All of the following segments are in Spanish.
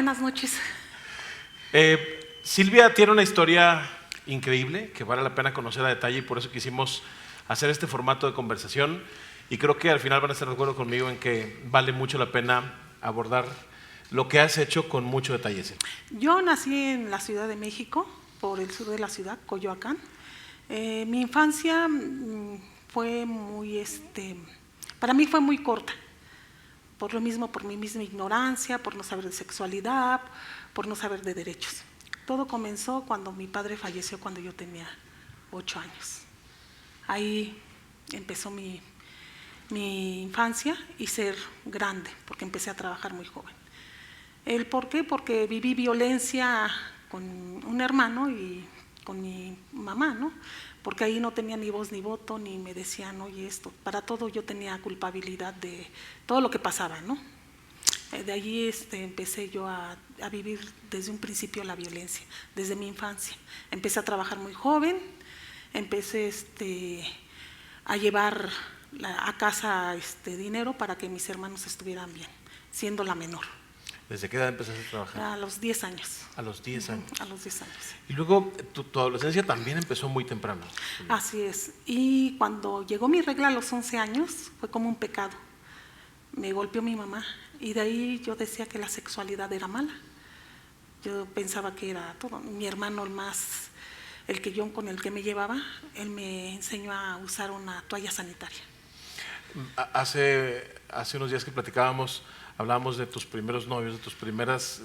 buenas noches. Silvia tiene una historia increíble que vale la pena conocer a detalle y por eso quisimos hacer este formato de conversación y creo que al final van a estar de acuerdo conmigo en que vale mucho la pena abordar lo que has hecho con mucho detalle. Yo nací en la Ciudad de México, por el sur de la ciudad, Coyoacán. Mi infancia fue muy, para mí fue muy corta, por lo mismo, por mi misma ignorancia, por no saber de sexualidad, por no saber de derechos. Todo comenzó cuando mi padre falleció cuando yo tenía 8 años. Ahí empezó mi infancia y ser grande, porque empecé a trabajar muy joven. ¿El por qué? Porque viví violencia con un hermano y con mi mamá, ¿no? Porque ahí no tenía ni voz ni voto, ni me decían, oye, esto. Para todo yo tenía culpabilidad de todo lo que pasaba, ¿no? De allí empecé yo a vivir desde un principio la violencia, desde mi infancia. Empecé a trabajar muy joven, empecé a llevar a casa dinero para que mis hermanos estuvieran bien, siendo la menor. ¿Desde qué edad empezaste a trabajar? A los 10 años. A los 10 años. A los 10 años. Y luego tu adolescencia también empezó muy temprano. Así es. Y cuando llegó mi regla a los 11 años, fue como un pecado. Me golpeó mi mamá y de ahí yo decía que la sexualidad era mala. Yo pensaba que era todo. Mi hermano, con el que me llevaba, él me enseñó a usar una toalla sanitaria. Hace unos días que hablábamos de tus primeros novios, de tus primeras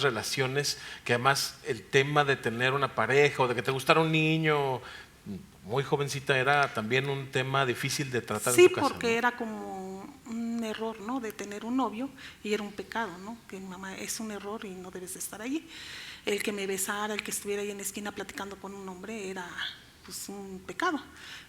relaciones, que además el tema de tener una pareja o de que te gustara un niño muy jovencita era también un tema difícil de tratar en tu casa. Sí, porque ¿no? era como un error, ¿no? De tener un novio y era un pecado, ¿no? Que mamá, es un error y no debes de estar allí. El que me besara, el que estuviera ahí en la esquina platicando con un hombre era pues un pecado.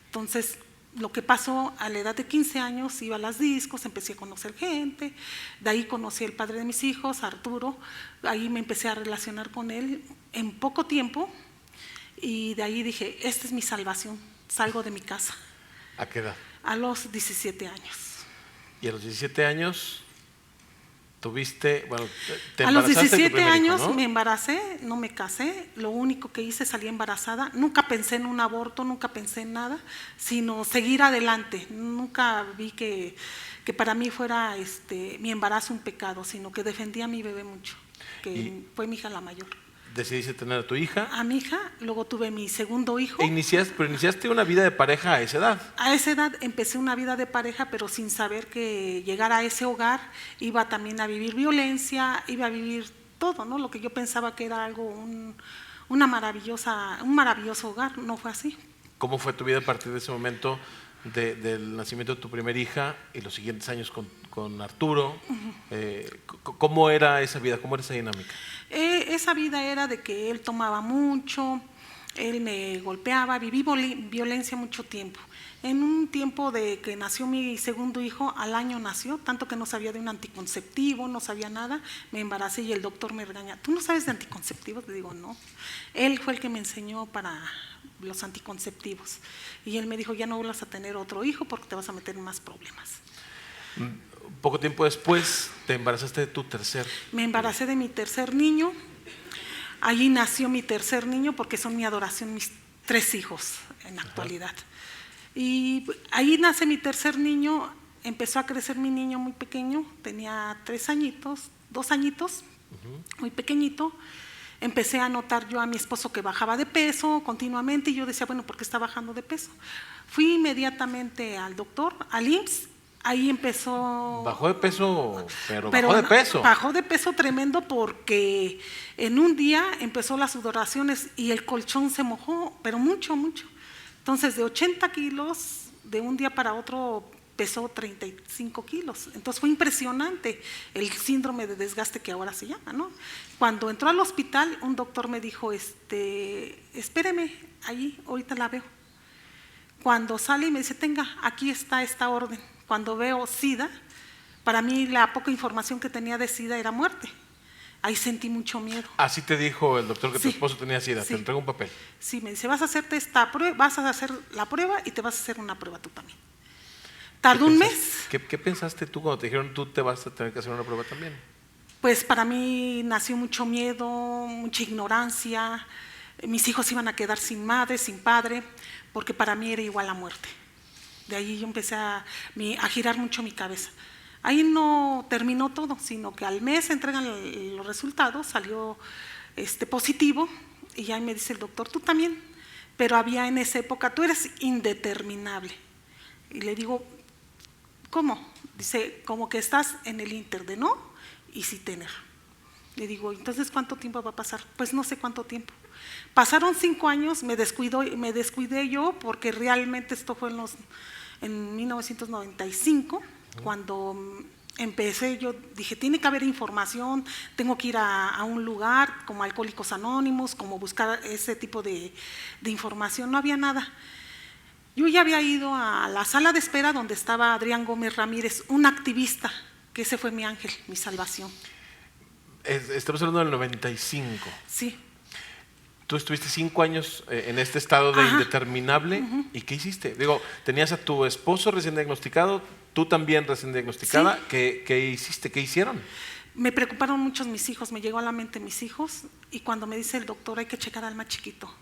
Entonces, lo que pasó a la edad de 15 años, iba a las discos, empecé a conocer gente, de ahí conocí al padre de mis hijos, Arturo, ahí me empecé a relacionar con él en poco tiempo y de ahí dije, esta es mi salvación, salgo de mi casa. ¿A qué edad? A los 17 años. ¿Y a los 17 años tuviste, te a los embarazaste 17 tu primer años hijo, ¿no? me embaracé, no me casé, lo único que hice salí embarazada, nunca pensé en un aborto, nunca pensé en nada, sino seguir adelante, nunca vi que para mí fuera mi embarazo un pecado, sino que defendía a mi bebé mucho, que fue mi hija la mayor. ¿Decidiste tener a tu hija? A mi hija, luego tuve mi segundo hijo. Pero iniciaste una vida de pareja a esa edad. A esa edad empecé una vida de pareja, pero sin saber que llegar a ese hogar iba también a vivir violencia, iba a vivir todo, ¿no? Lo que yo pensaba que era algo, un maravilloso hogar, no fue así. ¿Cómo fue tu vida a partir de ese momento del nacimiento de tu primera hija y los siguientes años con Arturo? ¿Cómo era esa vida? ¿Cómo era esa dinámica? Esa vida era de que él tomaba mucho, él me golpeaba, viví violencia mucho tiempo. En un tiempo de que nació mi segundo hijo, al año nació, tanto que no sabía de un anticonceptivo, no sabía nada, me embaracé y el doctor me regaña, ¿tú no sabes de anticonceptivos? Le digo, no. Él fue el que me enseñó para los anticonceptivos y él me dijo, ya no vuelvas a tener otro hijo porque te vas a meter en más problemas. Poco tiempo después te embarazaste de tu tercer. Me embaracé de mi tercer niño, allí nació mi tercer niño porque son mi adoración mis 3 hijos en la actualidad. Y ahí nace mi tercer niño, empezó a crecer mi niño muy pequeño, tenía 2 añitos, muy pequeñito. Empecé a notar yo a mi esposo que bajaba de peso continuamente y yo decía, bueno, ¿por qué está bajando de peso? Fui inmediatamente al doctor, al IMSS. Ahí empezó… ¿Bajó de peso? Pero bajó de peso. Bajó de peso tremendo porque en un día empezó las sudoraciones y el colchón se mojó, pero mucho, mucho. Entonces, de 80 kilos, de un día para otro pesó 35 kilos. Entonces, fue impresionante el síndrome de desgaste que ahora se llama, ¿no? Cuando entró al hospital, un doctor me dijo, espéreme, allí, ahorita la veo. Cuando sale y me dice, tenga, aquí está esta orden. Cuando veo SIDA, para mí la poca información que tenía de SIDA era muerte. Ahí sentí mucho miedo. Así te dijo el doctor que Sí, tu esposo tenía SIDA, sí. te entregó un papel. Sí, me dice, vas a hacerte esta prueba, vas a hacer la prueba y te vas a hacer una prueba tú también. Tardó un mes. ¿Qué pensaste tú cuando te dijeron tú te vas a tener que hacer una prueba también? pues para mí nació mucho miedo, mucha ignorancia. Mis hijos iban a quedar sin madre, sin padre, porque para mí era igual a muerte. De ahí yo empecé a girar mucho mi cabeza. Ahí no terminó todo, sino que al mes entregan los resultados, salió positivo, y ya me dice el doctor, tú también, pero había en esa época, tú eres indeterminable. Y le digo, ¿cómo? Dice, como que estás en el inter de no y sí tener. Le digo, entonces, ¿cuánto tiempo va a pasar? Pues no sé cuánto tiempo. Pasaron 5 años, me descuidé yo, porque realmente esto fue en 1995, cuando empecé, yo dije, tiene que haber información, tengo que ir a un lugar como Alcohólicos Anónimos, como buscar ese tipo de información, no había nada. Yo ya había ido a la sala de espera donde estaba Adrián Gómez Ramírez, un activista, que ese fue mi ángel, mi salvación. Estamos hablando del 95. Sí. Tú estuviste 5 años en este estado de indeterminable. ¿Y qué hiciste? Digo, tenías a tu esposo recién diagnosticado, tú también recién diagnosticada. Sí. ¿Qué hiciste? ¿Qué hicieron? Me preocuparon mucho mis hijos, me llegó a la mente mis hijos, y cuando me dice el doctor, hay que checar al más chiquito.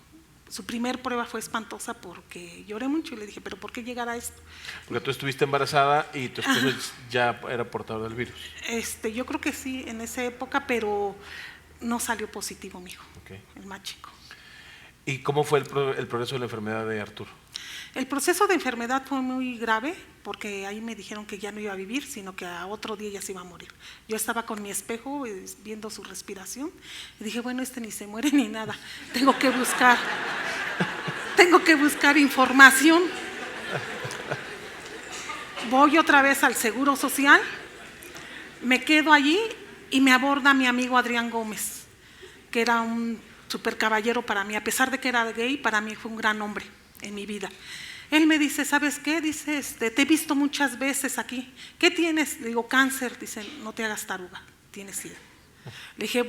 Su primer prueba fue espantosa porque lloré mucho y le dije, ¿pero por qué llegar a esto? Porque tú estuviste embarazada y tu esposo ya era portador del virus. Yo creo que sí, en esa época, pero no salió positivo mi hijo, el más chico. ¿Y cómo fue el progreso de la enfermedad de Arturo? El proceso de enfermedad fue muy grave, porque ahí me dijeron que ya no iba a vivir, sino que a otro día ya se iba a morir. Yo estaba con mi espejo viendo su respiración y dije, bueno, ni se muere ni nada, tengo que buscar información. Voy otra vez al Seguro Social, me quedo allí y me aborda mi amigo Adrián Gómez, que era un súper caballero para mí, a pesar de que era gay, para mí fue un gran hombre en mi vida. Él me dice, ¿sabes qué? Dice, te he visto muchas veces aquí. ¿Qué tienes? Le digo, cáncer. Dice, no te hagas taruga, tienes SIDA. Le dije,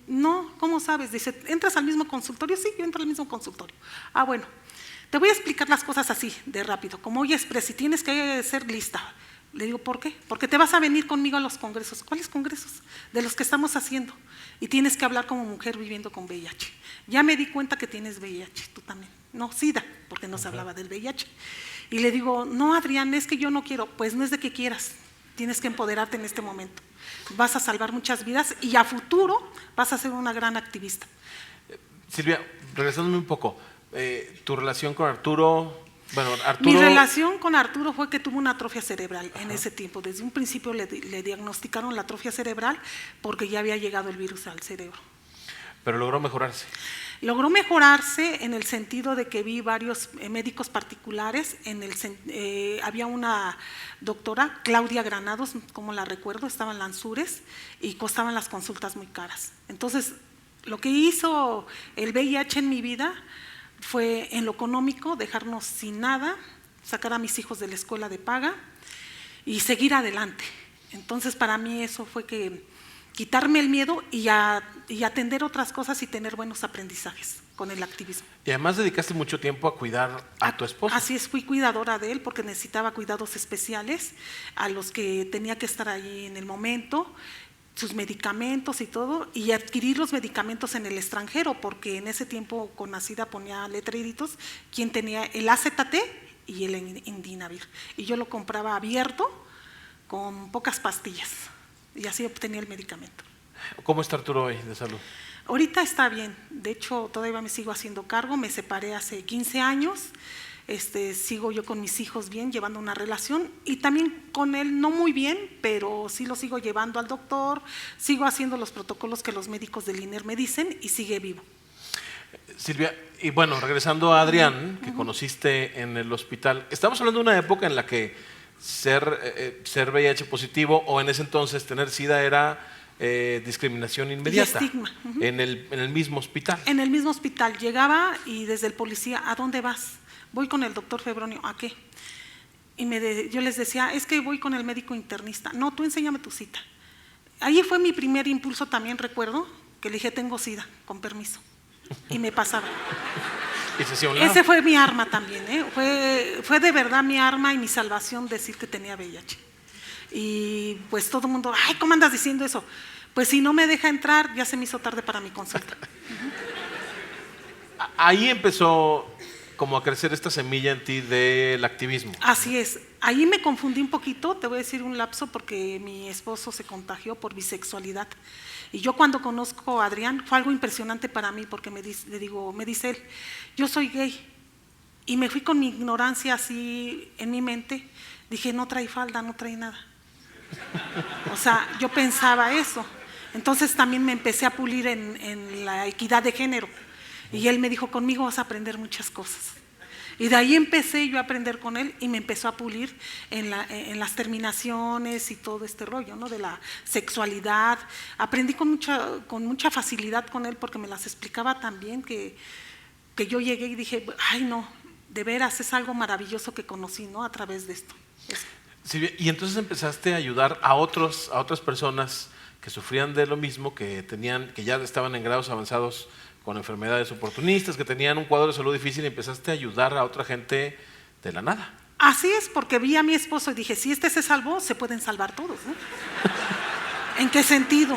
no, ¿cómo sabes? Dice, ¿entras al mismo consultorio? Sí, yo entro al mismo consultorio. Ah, bueno, te voy a explicar las cosas así, de rápido, como hoy express, y tienes que ser lista. Le digo, ¿por qué? Porque te vas a venir conmigo a los congresos. ¿Cuáles congresos? De los que estamos haciendo. Y tienes que hablar como mujer viviendo con VIH. Ya me di cuenta que tienes VIH, tú también. No, SIDA, porque no se hablaba del VIH. Y le digo, no, Adrián, es que yo no quiero. Pues no es de que quieras, tienes que empoderarte en este momento. Vas a salvar muchas vidas y a futuro vas a ser una gran activista. Silvia, regresándome un poco, tu relación con Arturo. Bueno, Mi relación con Arturo fue que tuvo una atrofia cerebral en ese tiempo. Desde un principio le diagnosticaron la atrofia cerebral porque ya había llegado el virus al cerebro. Pero logró mejorarse. Logró mejorarse en el sentido de que vi varios médicos particulares. Había una doctora, Claudia Granados, como la recuerdo, estaba en Lanzures y costaban las consultas muy caras. Entonces, lo que hizo el VIH en mi vida fue en lo económico, dejarnos sin nada, sacar a mis hijos de la escuela de paga y seguir adelante. Entonces, para mí eso fue que quitarme el miedo y atender otras cosas y tener buenos aprendizajes con el activismo. Y además dedicaste mucho tiempo a cuidar a tu esposo. Así es, fui cuidadora de él porque necesitaba cuidados especiales a los que tenía que estar ahí en el momento, sus medicamentos y todo, y adquirir los medicamentos en el extranjero, porque en ese tiempo con Nacida ponía letreritos, quien tenía el AZT y el Indinavir, y yo lo compraba abierto con pocas pastillas, y así obtenía el medicamento. ¿Cómo está Arturo hoy de salud? Ahorita está bien, de hecho todavía me sigo haciendo cargo, me separé hace 15 años, sigo yo con mis hijos bien, llevando una relación, y también con él no muy bien, pero sí lo sigo llevando al doctor, sigo haciendo los protocolos que los médicos del INER me dicen y sigue vivo. Silvia, y bueno, regresando a Adrián, que conociste en el hospital, estamos hablando de una época en la que ser VIH positivo o en ese entonces tener SIDA era discriminación inmediata. Y estigma. En el mismo hospital. En el mismo hospital, llegaba y desde el policía, ¿a dónde vas? Voy con el doctor Febronio, ¿a qué? Y yo les decía, es que voy con el médico internista. No, tú enséñame tu cita. Ahí fue mi primer impulso también, recuerdo, que le dije, tengo SIDA, con permiso. Y me pasaba. Ese fue mi arma también, fue de verdad mi arma y mi salvación decir que tenía VIH. Y pues todo el mundo, ay, ¿cómo andas diciendo eso? Pues si no me deja entrar, ya se me hizo tarde para mi consulta. Ahí empezó como a crecer esta semilla en ti del activismo. Así es. Ahí me confundí un poquito, te voy a decir un lapso, porque mi esposo se contagió por bisexualidad. Y yo cuando conozco a Adrián, fue algo impresionante para mí, porque me dice él, yo soy gay. Y me fui con mi ignorancia así en mi mente, dije, no trae falda, no trae nada. O sea, yo pensaba eso. Entonces también me empecé a pulir en la equidad de género. Y él me dijo, conmigo vas a aprender muchas cosas. Y de ahí empecé yo a aprender con él y me empezó a pulir en las terminaciones y todo este rollo, ¿no? De la sexualidad. Aprendí con mucha facilidad con él porque me las explicaba tan bien que yo llegué y dije, ay no, de veras es algo maravilloso que conocí, ¿no? A través de esto. Silvia, y entonces empezaste a ayudar a otras personas que sufrían de lo mismo, que ya estaban en grados avanzados con enfermedades oportunistas, que tenían un cuadro de salud difícil, y empezaste a ayudar a otra gente de la nada. Así es, porque vi a mi esposo y dije, si este se salvó, se pueden salvar todos, ¿no? ¿En qué sentido?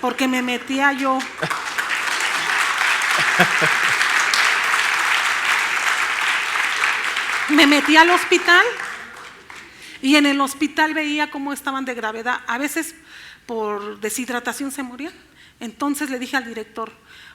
Porque me metía yo… Me metí al hospital y en el hospital veía cómo estaban de gravedad. A veces por deshidratación se morían. Entonces le dije al director,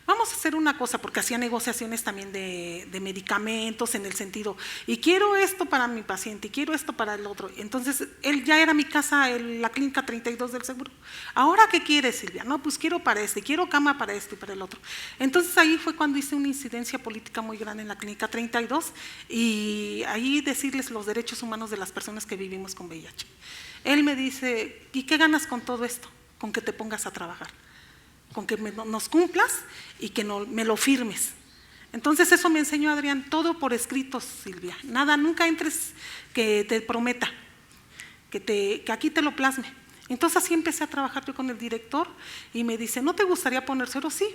vamos a hacer una cosa, porque hacía negociaciones también de medicamentos en el sentido, y quiero esto para mi paciente, y quiero esto para el otro. Entonces, él ya era mi casa, la clínica 32 del seguro. ¿Ahora qué quieres, Silvia? No, pues quiero para este, quiero cama para este y para el otro. Entonces, ahí fue cuando hice una incidencia política muy grande en la clínica 32 y ahí decirles los derechos humanos de las personas que vivimos con VIH. Él me dice, ¿y qué ganas con todo esto? Con que te pongas a trabajar, con que nos cumplas y que me lo firmes. Entonces eso me enseñó Adrián, todo por escrito, Silvia. Nada, nunca entres que te prometa, que aquí te lo plasme. Entonces así empecé a trabajar yo con el director y me dice, ¿no te gustaría poner sueros? Sí.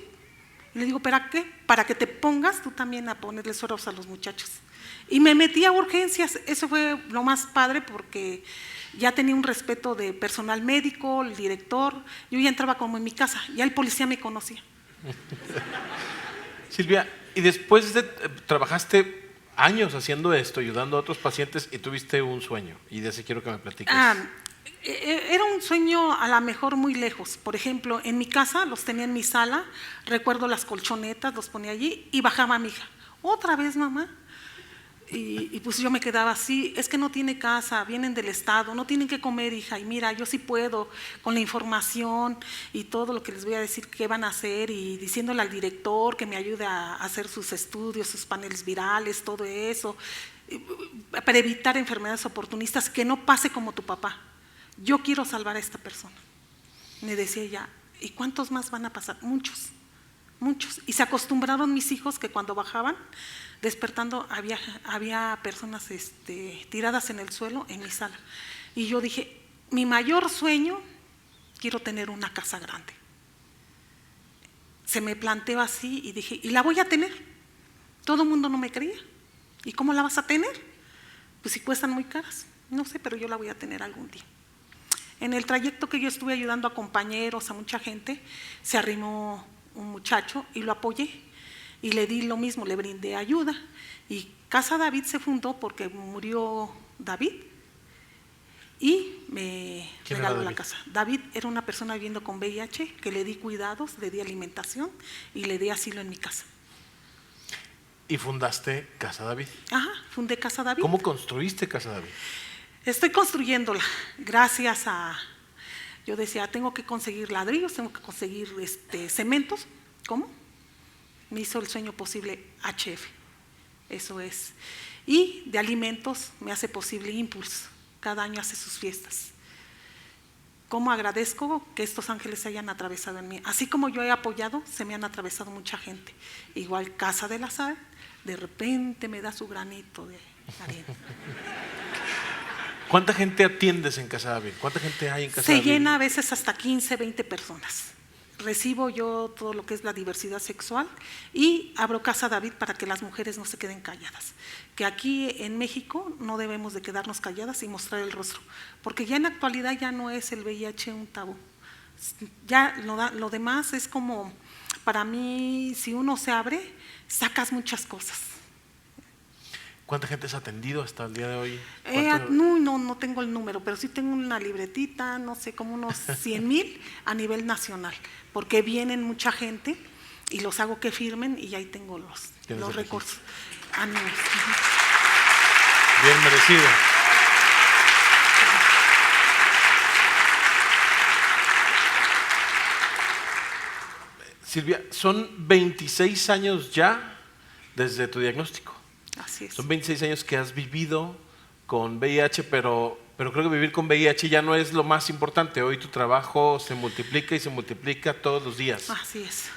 Y le digo, ¿para qué? Para que te pongas tú también a ponerle sueros a los muchachos. Y me metí a urgencias, eso fue lo más padre porque ya tenía un respeto de personal médico, el director, yo ya entraba como en mi casa, ya el policía me conocía. Silvia, y después trabajaste años haciendo esto, ayudando a otros pacientes y tuviste un sueño, y de ese quiero que me platiques. Era un sueño a lo mejor muy lejos. Por ejemplo, en mi casa, los tenía en mi sala, recuerdo las colchonetas, los ponía allí y bajaba a mi hija. ¿Otra vez, mamá? Y pues yo me quedaba así, es que no tiene casa, vienen del estado, no tienen que comer, hija, y mira, yo sí puedo, con la información y todo lo que les voy a decir qué van a hacer, y diciéndole al director que me ayude a hacer sus estudios, sus paneles virales, todo eso, para evitar enfermedades oportunistas, que no pase como tu papá. Yo quiero salvar a esta persona. Me decía ella, ¿y cuántos más van a pasar? Muchos, muchos. Y se acostumbraron mis hijos que cuando bajaban, despertando, había personas tiradas en el suelo en mi sala. Y yo dije, mi mayor sueño, quiero tener una casa grande. Se me planteó así y dije, ¿y la voy a tener? Todo el mundo no me creía. ¿Y cómo la vas a tener? Pues si cuestan muy caras. No sé, pero yo la voy a tener algún día. En el trayecto que yo estuve ayudando a compañeros, a mucha gente, se arrimó un muchacho y lo apoyé. Y le di lo mismo, le brindé ayuda. Y Casa David se fundó porque murió David y me regaló la casa. David era una persona viviendo con VIH que le di cuidados, le di alimentación y le di asilo en mi casa. ¿Y fundaste Casa David? Ajá, fundé Casa David. ¿Cómo construiste Casa David? Estoy construyéndola gracias a… Yo decía, tengo que conseguir ladrillos, tengo que conseguir cementos. ¿Cómo? Me hizo el sueño posible HF, eso es. Y de alimentos me hace posible Impulse, cada año hace sus fiestas. ¿Cómo agradezco que estos ángeles se hayan atravesado en mí? Así como yo he apoyado, se me han atravesado mucha gente. Igual Casa de la Sal, de repente me da su granito de arena. ¿Cuánta gente atiendes en Casa David? ¿Cuánta gente hay en Casa David? Se llena a veces hasta 15, 20 personas. Recibo yo todo lo que es la diversidad sexual y abro Casa David para que las mujeres no se queden calladas. Que aquí en México no debemos de quedarnos calladas y mostrar el rostro, porque ya en la actualidad ya no es el VIH un tabú, Ya lo demás es como, para mí, si uno se abre, sacas muchas cosas. ¿Cuánta gente has atendido hasta el día de hoy? No tengo el número, pero sí tengo una libretita, no sé, como unos 100,000 a nivel nacional, porque vienen mucha gente y los hago que firmen y ahí tengo los récords. Ánimos. Bien merecido. Silvia, son 26 años ya desde tu diagnóstico. Así es. Son 26 años que has vivido con VIH, pero creo que vivir con VIH ya no es lo más importante. Hoy tu trabajo se multiplica y se multiplica todos los días. Así es.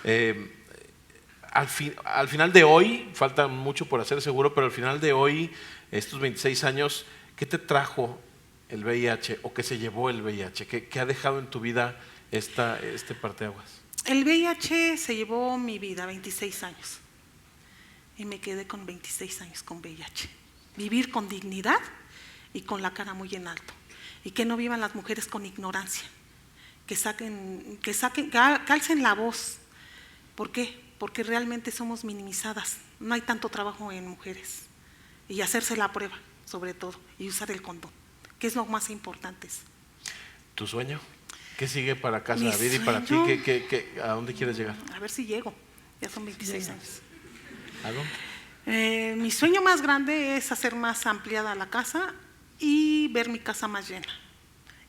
Al final de hoy, falta mucho por hacer seguro, pero al final de hoy, estos 26 años, ¿qué te trajo el VIH o qué se llevó el VIH? ¿Qué ha dejado en tu vida este parteaguas? El VIH se llevó mi vida, 26 años. Y me quedé con 26 años con VIH. Vivir con dignidad y con la cara muy en alto. Y que no vivan las mujeres con ignorancia. Que alcen la voz. ¿Por qué? Porque realmente somos minimizadas. No hay tanto trabajo en mujeres. Y hacerse la prueba, sobre todo. Y usar el condón, que es lo más importante. ¿Tu sueño? ¿Qué sigue para Casa David y para ti? ¿A dónde quieres llegar? A ver si llego. Ya son 26 años. ¿A dónde? Mi sueño más grande es hacer más ampliada la casa y ver mi casa más llena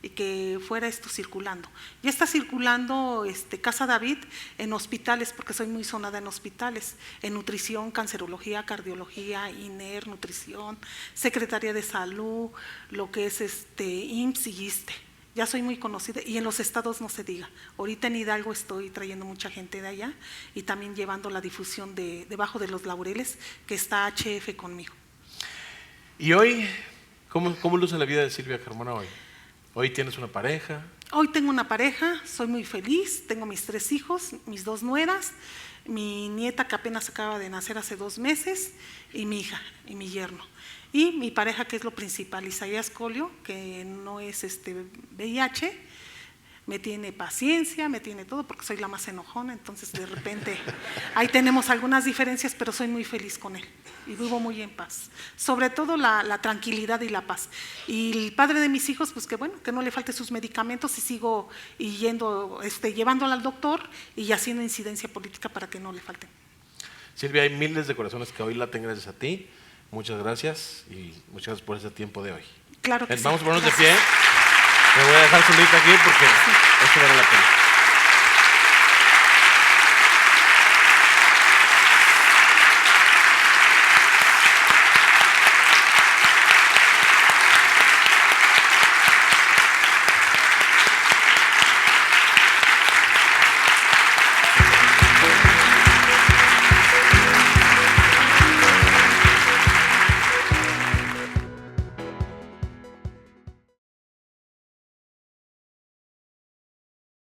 y que fuera esto circulando. Ya está circulando Casa David en hospitales, porque soy muy sonada en hospitales, en nutrición, cancerología, cardiología, INER, nutrición, Secretaría de Salud, lo que es IMSS y ISSSTE. Ya soy muy conocida y en los estados no se diga. Ahorita en Hidalgo estoy trayendo mucha gente de allá y también llevando la difusión debajo de los laureles, que está HF conmigo. ¿Y hoy, cómo luce la vida de Silvia Carmona hoy? ¿Hoy tienes una pareja? Hoy tengo una pareja, soy muy feliz, tengo mis 3 hijos, mis 2 nueras, mi nieta que apenas acaba de nacer hace 2 meses y mi hija y mi yerno. Y mi pareja, que es lo principal, Isaías Colio, que no es VIH, me tiene paciencia, me tiene todo, porque soy la más enojona, entonces de repente ahí tenemos algunas diferencias, pero soy muy feliz con él y vivo muy en paz. Sobre todo la tranquilidad y la paz. Y el padre de mis hijos, pues que bueno, que no le falte sus medicamentos y sigo llevándolo al doctor y haciendo incidencia política para que no le falten. Silvia, hay miles de corazones que hoy laten gracias a ti. Muchas gracias y muchas gracias por ese tiempo de hoy. Claro que sí. Vamos a ponernos de pie. Me voy a dejar solita aquí porque esto vale la pena.